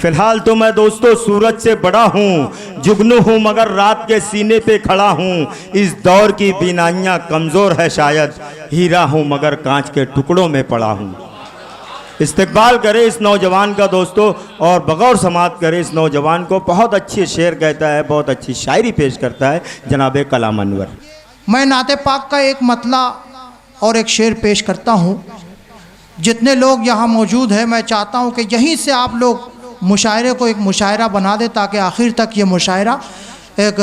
फिलहाल तो मैं दोस्तों सूरज से बड़ा हूँ, जुगनू हूँ मगर रात के सीने पे खड़ा हूँ। इस दौर की बीनाइयाँ कमज़ोर है शायद, हीरा हूँ मगर कांच के टुकड़ों में पड़ा हूँ। इस्तकबाल करे इस नौजवान का दोस्तों और बगौर समात करे इस नौजवान को। बहुत अच्छे शेर कहता है, बहुत अच्छी शायरी पेश करता है जनाब कलाम अनवर। मैं नाते पाक का एक मतला और एक शेर पेश करता हूँ। जितने लोग यहाँ मौजूद हैं, मैं चाहता हूँ कि यहीं से आप लोग मुशायरे को एक मुशायरा बना दे ताकि आखिर तक ये मुशायरा एक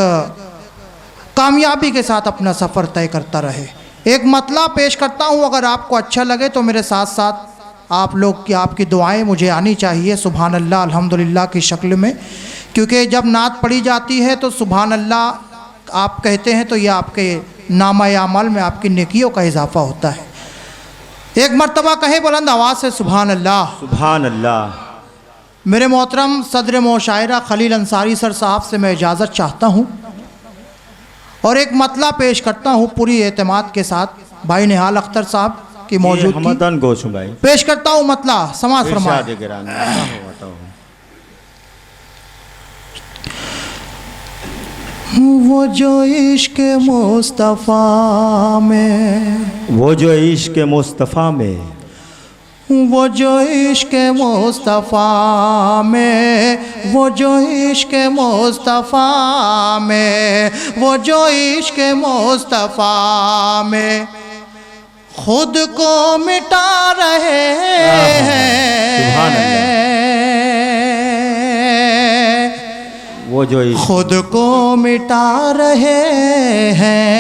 कामयाबी के साथ अपना सफ़र तय करता रहे। एक मतला पेश करता हूँ, अगर आपको अच्छा लगे तो मेरे साथ साथ आप लोग की आपकी दुआएं मुझे आनी चाहिए सुभान अल्लाह अल्हम्दुलिल्लाह की शक्ल में, क्योंकि जब नात पढ़ी जाती है तो सुभान अल्लाह आप कहते हैं तो ये आपके नामा अमल में आपकी नेकियों का इजाफा होता है। एक मर्तबा कहे बुलंद आवाज़ से सुभान अल्लाह सुभान अल्लाह। मेरे मोहतरम सदर मुशायरा खलील अंसारी सर साहब से मैं इजाज़त चाहता हूँ और एक मतला पेश करता हूँ पूरी एतमाद के साथ। भाई निहाल अख्तर साहब की मौजूदगी पेश करता हूँ मतला, समाज फरमाए। वो जो इश्क मुस्तफ़ा में, वो जो इश्क मुस्तफ़ा में, वो जो इश्क मुस्तफ़ा में, वो जो इश्क मुस्तफ़ा में, वो जो इश्क मुस्तफ़ा में खुद को मिटा रहे हैं। वो जो खुद को मिटा रहे हैं।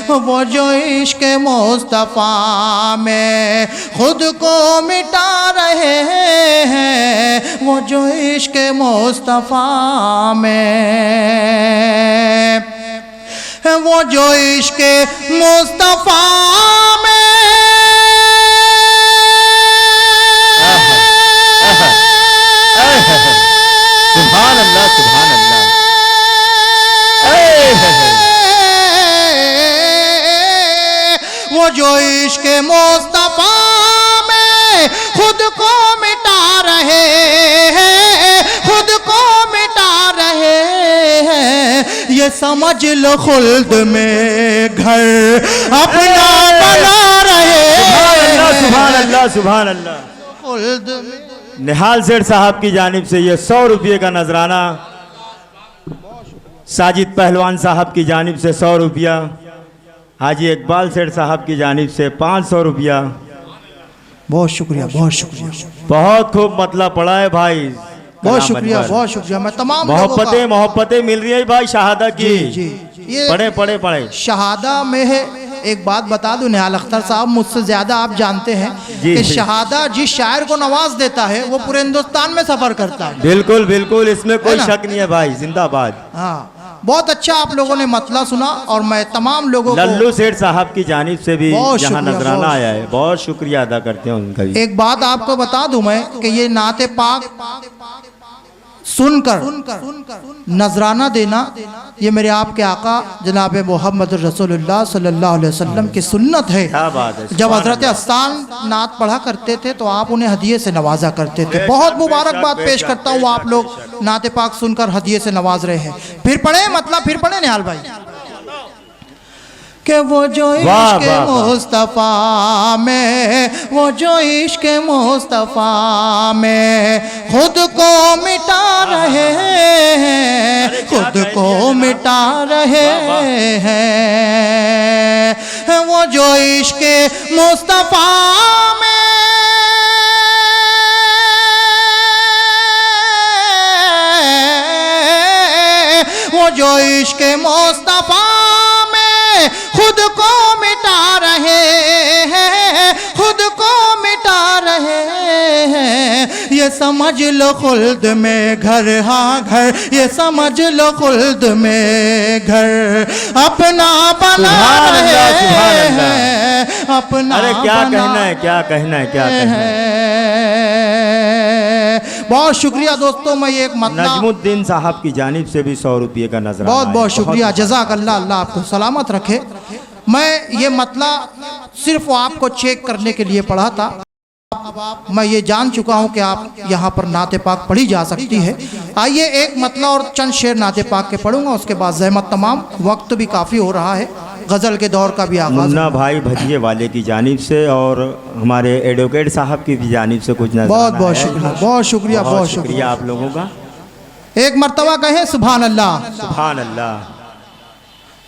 वो जो इश्क मुस्तफ़ा में खुद को मिटा रहे हैं। वो जो इश्क मुस्तफ़ा में, वो जो इश्क मुस्तफ़ा में, सुभान अल्लाह सुभान अल्लाह। वो जो इश्क मुस्तफ़ा में खुद को मिटा रहे हैं, खुद को मिटा रहे हैं। ये समझ लो खुल्द में घर अपना बना रहे हैं। सुभान अल्लाह सुभान अल्लाह। खुल्द में निहाल सेठ साहब की जानिब से ये 100 रुपये का नजराना, साजिद पहलवान साहब की जानिब से 100 रुपया, हाजी इकबाल सेठ साहब की जानिब से 500 रुपया। बहुत शुक्रिया, बहुत शुक्रिया। बहुत खूब मतला पड़ा है भाई, बहुत शुक्रिया, बहुत शुक्रिया। मैं तमाम मोहब्बतें मिल रही है भाई शहादा की। जी ये पढ़े पढ़े पढ़े शहादा में है। एक बात बता दूं निहाल अख्तर साहब, मुझसे ज़्यादा आप जानते हैं कि शहादा जिस शायर को नवाज देता है वो पूरे हिंदुस्तान में सफ़र करता है। बिल्कुल बिल्कुल, इसमें कोई शक नहीं है भाई, जिंदाबाद। हाँ, बहुत अच्छा आप लोगों ने मतला सुना और मैं तमाम लोगों को लल्लू सेठ साहब की जानिब से भी यहाँ नजराना आया है, बहुत शुक्रिया अदा करते हैं उनका भी। एक बात आपको बता दूं मैं कि ये नाते पाक सुनकर नजराना देना ये मेरे आपके आका जनाब मोहम्मद रसूलुल्लाह सल्लल्लाहु अलैहि वसल्लम की सुन्नत है। जब हजरत अस्तान नात पढ़ा करते थे तो आप उन्हें हदिये से नवाजा करते थे। बहुत मुबारकबाद पेश करता हूँ, आप लोग नाते पाक सुनकर हदिये से नवाज रहे हैं। फिर पढ़े मतलब, फिर पढ़े निहाल भाई कि वो जो इश्क मुस्तफ़ा में, वो जो इश्क मुस्तफ़ा में खुद को मिटा रहे हैं, खुद को मिटा रहे हैं। वो जो इश्क मुस्तफ़ा में, वो जो इश्क मुस्तफ़ा खुद को मिटा रहे हैं, खुद को मिटा रहे हैं। ये समझ लो खुल्द में घर, हाँ घर, ये समझ लो खुल्द में घर अपना बना रहे हैं, अपना। अरे क्या कहना है, क्या कहना है, क्या कहना है। बहुत शुक्रिया दोस्तों। मैं एक नजमुद्दीन साहब की जानिब से भी 100 रुपये का नजर। बहुत बहुत शुक्रिया, जज़ाक अल्लाह, अल्लाह आपको सलामत रखे। मैं ये मतला सिर्फ आपको चेक करने के लिए पढ़ा था। आप आप मैं ये जान चुका हूँ कि आप यहाँ पर नाते पाक पढ़ी जा सकती है। आइए एक मतला और चंद शेर नाते पाक के पढ़ूंगा, उसके बाद ज़हमत तमाम, वक्त भी काफ़ी हो रहा है, गज़ल के दौर का भी आगाज़। मुन्ना भाई भजिए वाले की जानिब से और हमारे एडवोकेट साहब की भी जानिब से कुछ नजराना बहुत बहुत है। शुक्रिया, बहुत शुक्रिया, बहुत शुक्रिया। आप लोगों का। एक मर्तबा कहें सुभान अल्लाह। सुभान अल्लाह।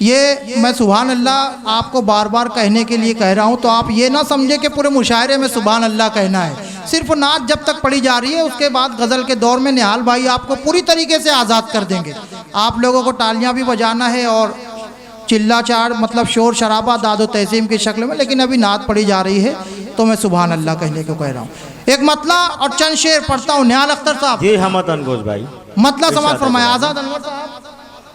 ये मैं सुभान अल्लाह आपको बार बार कहने के लिए कह रहा हूँ, तो आप ये ना समझे कि पूरे मुशायरे में सुभान अल्लाह कहना है। सिर्फ नात जब तक पढ़ी जा रही है, उसके बाद गज़ल के दौर में निहाल भाई आपको पूरी तरीके से आज़ाद कर देंगे। आप लोगों को तालियां भी बजाना है और चिल्ला चार मतलब शोर शराबा दादो तहसीम की शक्ल में, लेकिन अभी नात पढ़ी जा रही है तो मैं सुभान अल्लाह कहने को कह रहा हूँ। एक मतला और चंद शेर पढ़ता हूँ। निहाल अख्तर साहब जी हमद अनगोज भाई मतला समाज फरमाया। आज़ाद अनवर साहब,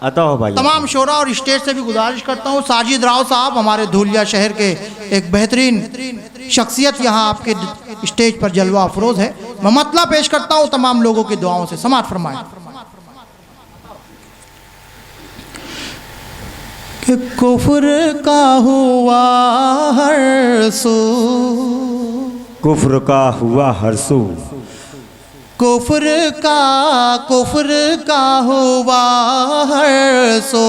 अता हो भाई। तमाम शोरा और स्टेज से भी गुजारिश करता हूँ। साजिद राव साहब हमारे धूलिया शहर के एक बेहतरीन शख्सियत यहाँ आपके स्टेज पर जलवा अफरोज है। मैं मतला पेश करता हूँ तमाम लोगों की दुआओं से, समात फरमाएं। कि कुफ्र का हुआ हर सू, कुफ्र का हुआ हर सू, कुफ्र का हुआ हर सो,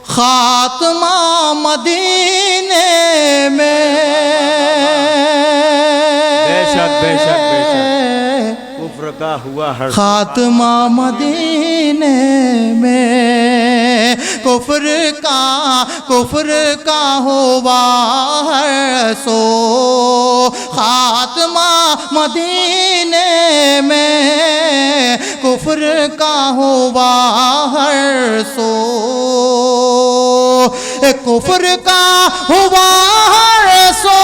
खात्मा मदीने में। बेशक बेशक बेशक कुफ्र का हुआ हर खात्मा मदीने में, कुफ्र का हुआ हर सो, खात्मा मदीने में, कुफ्र का हुआ हर सो, कुफ्र का हुआ हर सो,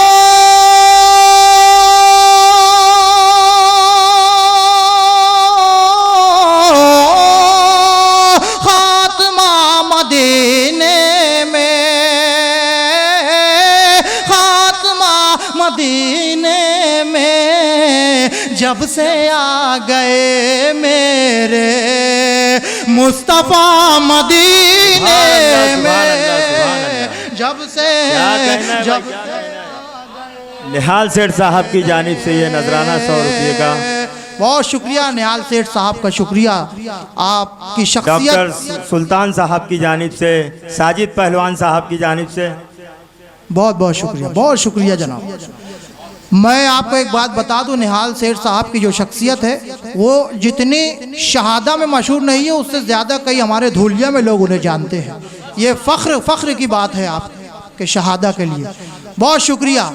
मदीने में जब से आ गए मेरे मुस्तफ़ा मदीने में, जब से जब निहाल सेठ साहब की जानिब से ये नजराना 100 रुपये का। बहुत शुक्रिया निहाल सेठ साहब का, शुक्रिया आपकी शख्सियत। डॉक्टर सुल्तान साहब की जानिब से, साजिद पहलवान साहब की जानिब से बहुत बहुत शुक्रिया, बहुत शुक्रिया जनाब। मैं आपको एक बात बता दूं, निहाल सेठ साहब की जो शख्सियत है वो जितनी शहादा में मशहूर नहीं है, उससे ज़्यादा कई हमारे धूलिया में लोग उन्हें जानते हैं। ये फ़ख्र की बात है आपके शहादा के लिए। बहुत शुक्रिया।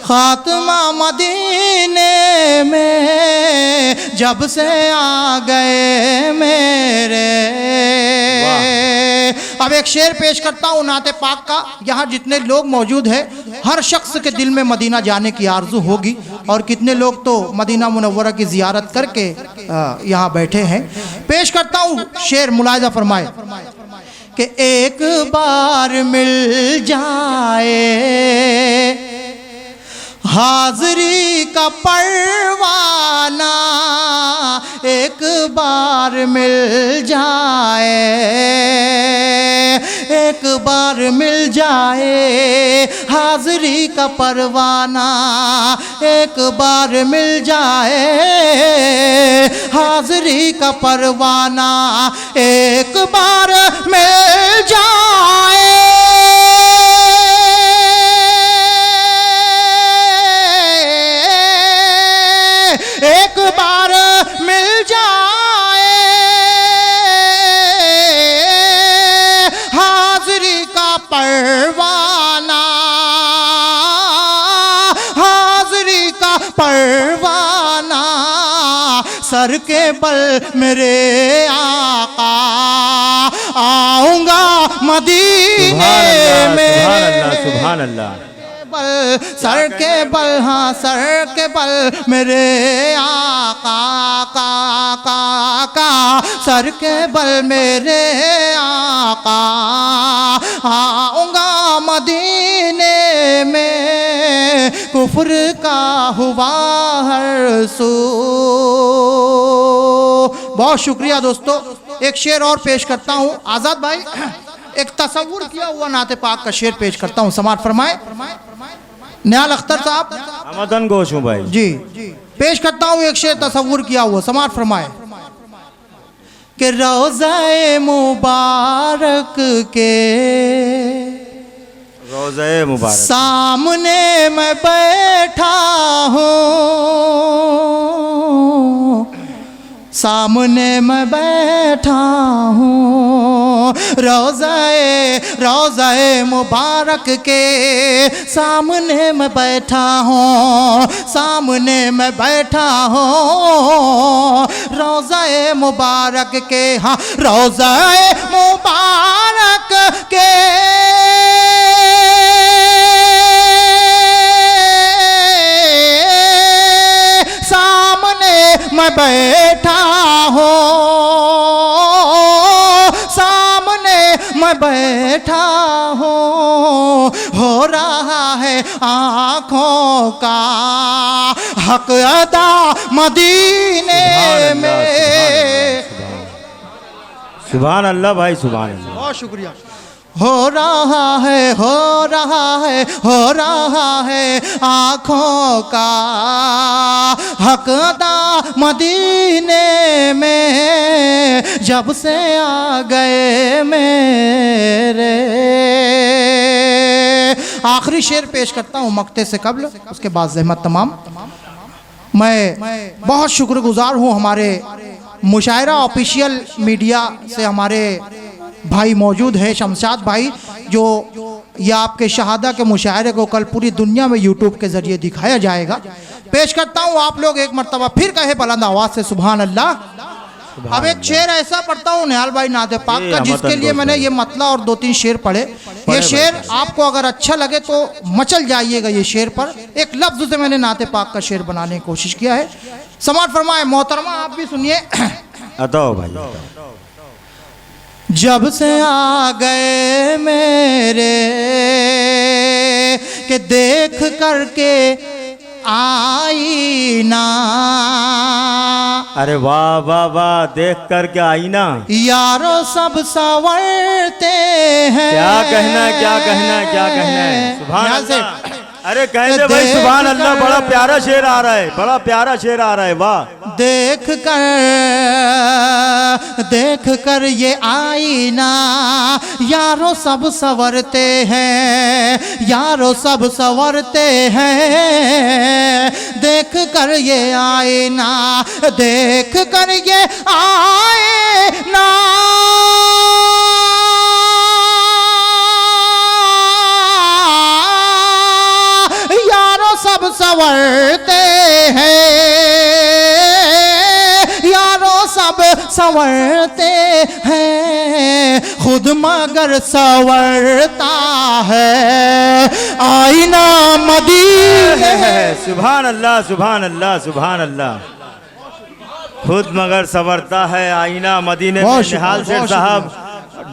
खात्मा मदीने में जब से आ गए मेरे। अब एक शेर पेश करता हूँ नाते पाक का। यहाँ जितने लोग मौजूद हैं, हर शख्स के दिल में मदीना जाने की आरजू होगी, और कितने लोग तो मदीना मुनव्वरा की ज़ियारत करके यहाँ बैठे हैं। पेश करता हूँ शेर, मुलाहिज़ा फरमाए कि एक बार मिल जाए हाज़री का परवाना, एक बार मिल जाए, एक बार मिल जाए हाज़री का परवाना, एक बार मिल जाए हाज़री का परवाना, एक बार मिल जाए, एक बार मिल जाए हाज़री का परवाना, हाज़री का परवाना, सर के बल मेरे आका आऊँगा मदीने में। सुभान अल्लाह, सुभान अल्लाह। बल सर के बल, हाँ सर के बल मेरे आका का, सर के बल मेरे आका आऊँगा मदीने में, कुफ्र का हुआ हर सू। बहुत शुक्रिया दोस्तों। एक शेर और पेश करता हूँ। आज़ाद भाई एक तसव्वुर किया हुआ नाते पाक का शेर पेश करता हूँ, समात फरमाए। निहाल अख्तर साहब मदन घोष हूँ भाई जी, पेश करता हूँ एक शेर तसव्वुर किया हुआ, समाअत फरमाए कि रोज़े मुबारक के रोज़े मुबारक सामने मैं बैठा हूँ, सामने मैं बैठा हूँ, रोज़े मुबारक के सामने मैं बैठा हूँ, सामने मैं बैठा हूँ, रोज़े मुबारक के, हाँ रोज़े मुबारक के मैं बैठा हूँ, सामने मैं बैठा हूँ, हो रहा है आँखों का हक अदा मदीने में। सुभान अल्लाह भाई, सुभान अल्लाह। बहुत शुक्रिया। हो रहा है, हो रहा है, हो रहा है आँखों का हक अदा मदीने में, जब से आ गए मेरे। आखिरी शेर पेश करता हूँ मक्ते से कब्ल, उसके बाद ज़हमत तमाम। मैं बहुत शुक्रगुजार हूँ हमारे मुशायरा ऑफिशियल मीडिया से हमारे भाई मौजूद है, शमशाद भाई, जो ये आपके शहादा के मुशायरे को कल पूरी दुनिया में यूट्यूब के ज़रिए दिखाया जाएगा। पेश करता हूँ, आप लोग एक मरतबा फिर कहे बुलंद आवाज़ से सुभान अल्लाह। अब एक शेर ऐसा पढ़ता हूँ निहाल भाई नाते पाक का, जिसके लिए मैंने ये मतला और 2-3 शेर पढ़े। ये शेर आपको अगर अच्छा लगे तो मचल जाइएगा ये शेर पर। एक लफ्ज़ से मैंने नाते पाक का शेर बनाने की कोशिश किया है। समाअत फरमाए मोहतरमा, आप भी सुनिए। अतो भाई। जब से आ गए मेरे के देख करके आईना, अरे वाह वाह वाह, देख करके आईना यारो सब संवरते हैं। क्या कहना है, क्या कहना है, क्या कहना है, सुभान अल्लाह। अरे कह दे भाई सुभान अल्लाह, बड़ा प्यारा शेर आ रहा है, बड़ा प्यारा शेर आ रहा है, वाह। देख कर ये आईना यारो सब संवरते हैं, यारो सब संवरते हैं, देख कर ये आईना, देख कर ये आईना, सब संवरते हैं, यारो सब संवरते हैं, खुद मगर संवरता है आईना मदीने। सुभान अल्लाह, सुभान अल्लाह, सुभान अल्लाह। खुद मगर संवरता है आईना मदीने में। निहाल शेर साहब,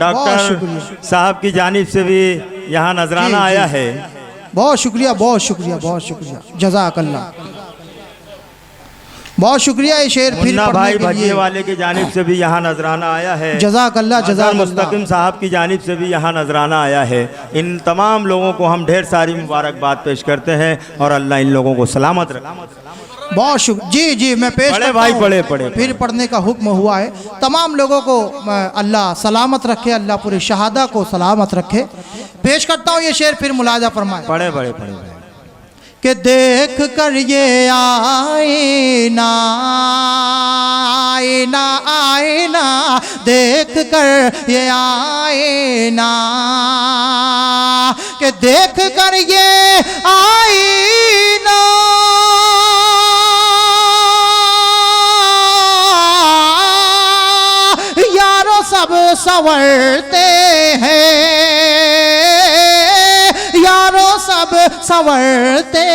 डॉक्टर साहब की जानिब से भी यहाँ नजराना आया है। बहुत शुक्रिया, बहुत शुक्रिया, बहुत शुक्रिया, जज़ाकल्लाह, बहुत शुक्रिया। ये शेर फिर मुन्ना भाई भजिए वाले की जानिब से भी यहाँ नजराना आया है। जज़ाकल्लाह, जज़ाकल्लाह। मुस्तकिम साहब की जानिब से भी यहाँ नजराना आया है। इन तमाम लोगों को हम ढेर सारी मुबारकबाद पेश करते हैं और अल्लाह इन लोगों को सलामत रखे। बहुत शुक्रिया। जी जी, मैं पेश पढ़े भाई, पढ़े पढ़े, फिर पढ़ने का हुक्म हुआ है। तमाम लोगों को अल्लाह सलामत रखे, अल्लाह पूरे शहादा को सलामत रखे। पेश करता हूँ ये शेर, फिर मुलाजा फरमाए। पढ़े बड़े पढ़े कि देख कर ये आईना, आईना, आईना, देख कर ये आईना, कि देख कर ये आईना, यारो सब संवरते हैं, यारो सब संवरते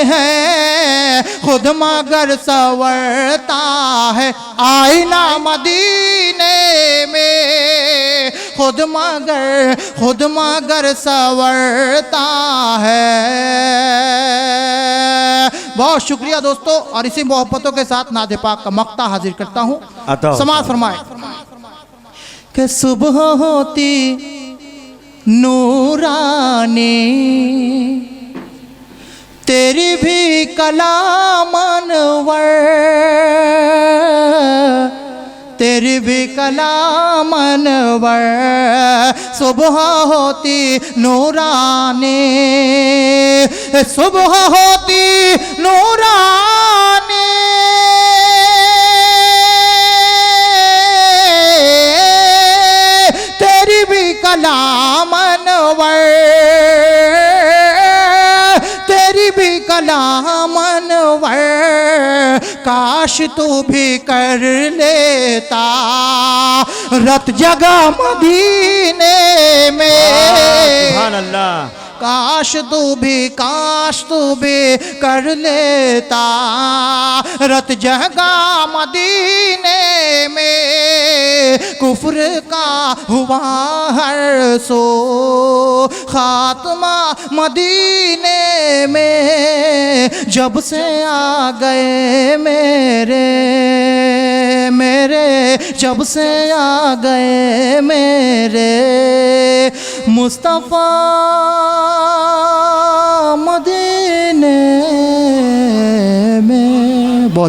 हैं, खुद मगर संवरता है आईना मदीने में, खुद मगर संवरता है। बहुत शुक्रिया दोस्तों, और इसी मोहब्बतों के साथ नादे पाक का मक्ता हाजिर करता हूँ। समाअत फरमाए कि सुबह होती नूरानी, तेरी भी कलामनवर, तेरी भी कलामनवर, सुबह होती नूरानी, सुबह होती नूरानी, तेरी भी कलामनवर, तेरी भी कलामनवर, काश तू भी कर लेता रत जगह मदीने में। सुभान अल्लाह। काश तू भी कर लेता रत जगह मदीने में। कुफ्र का हुआ हर सो खात्मा मदीने में, जब से आ गए मेरे जब से आ गए मेरे मुस्तफ़ा मदीने